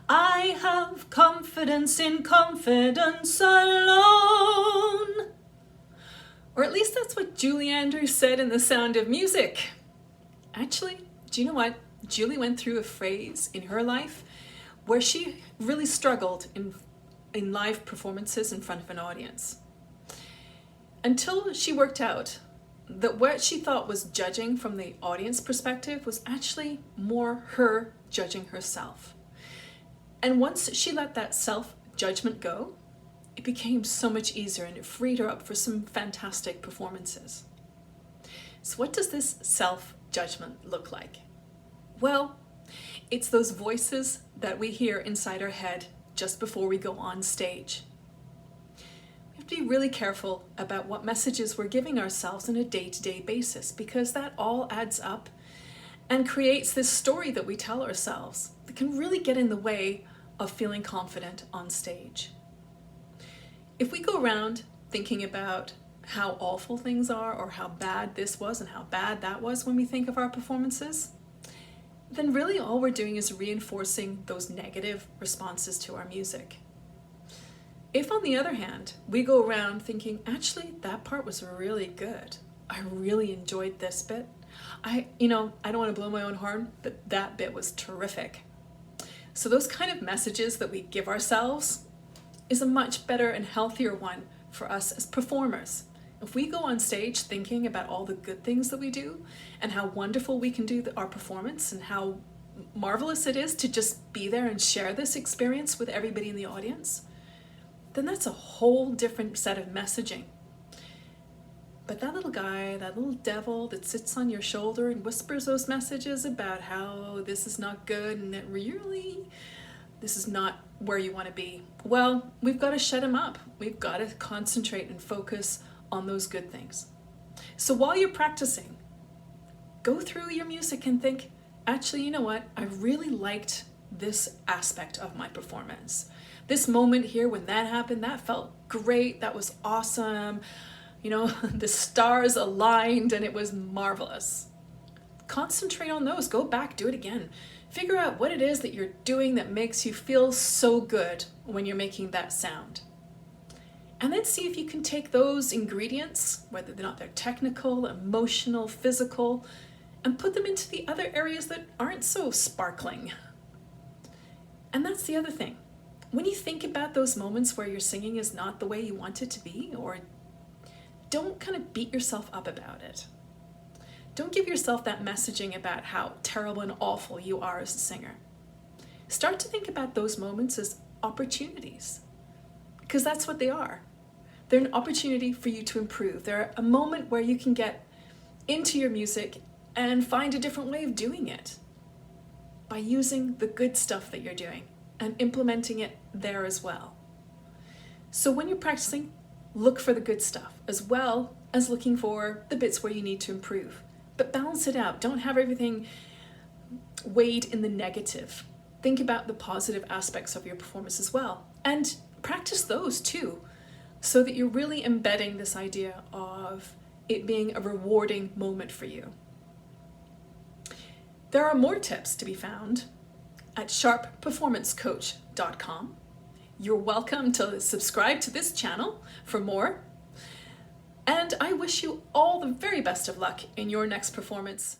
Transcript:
I have confidence in confidence alone. Or at least that's what Julie Andrews said in The Sound of Music. Actually, do you know what? Julie went through a phase in her life where she really struggled in live performances in front of an audience. Until she worked out that what she thought was judging from the audience perspective was actually more her judging herself. And once she let that self-judgment go, it became so much easier and it freed her up for some fantastic performances. So what does this self-judgment look like? Well, it's those voices that we hear inside our head just before we go on stage. We have to be really careful about what messages we're giving ourselves on a day-to-day basis, because that all adds up and creates this story that we tell ourselves that can really get in the way of feeling confident on stage. If we go around thinking about how awful things are or how bad this was and how bad that was when we think of our performances, then really all we're doing is reinforcing those negative responses to our music. If, on the other hand, we go around thinking, actually, that part was really good. I really enjoyed this bit. I don't want to blow my own horn, but that bit was terrific. So those kind of messages that we give ourselves is a much better and healthier one for us as performers. If we go on stage thinking about all the good things that we do and how wonderful we can do our performance and how marvelous it is to just be there and share this experience with everybody in the audience, then that's a whole different set of messaging. But that little guy, that little devil that sits on your shoulder and whispers those messages about how this is not good and that really this is not where you want to be, well, we've got to shut him up. We've got to concentrate and focus on those good things. So while you're practicing, go through your music and think, actually, you know what? I really liked this aspect of my performance. This moment here when that happened, that felt great. That was awesome. The stars aligned and it was marvelous. Concentrate on those. Go back, do it again. Figure out what it is that you're doing that makes you feel so good when you're making that sound. And then see if you can take those ingredients, whether they're technical, emotional, physical, and put them into the other areas that aren't so sparkling. And that's the other thing. When you think about those moments where your singing is not the way you want it to be, or don't kind of beat yourself up about it. Don't give yourself that messaging about how terrible and awful you are as a singer. Start to think about those moments as opportunities, because that's what they are. They're an opportunity for you to improve. They're a moment where you can get into your music and find a different way of doing it by using the good stuff that you're doing and implementing it there as well. So when you're practicing, look for the good stuff as well as looking for the bits where you need to improve. But balance it out. Don't have everything weighed in the negative. Think about the positive aspects of your performance as well. And practice those too, so that you're really embedding this idea of it being a rewarding moment for you. There are more tips to be found at sharpperformancecoach.com. You're welcome to subscribe to this channel for more. And I wish you all the very best of luck in your next performance.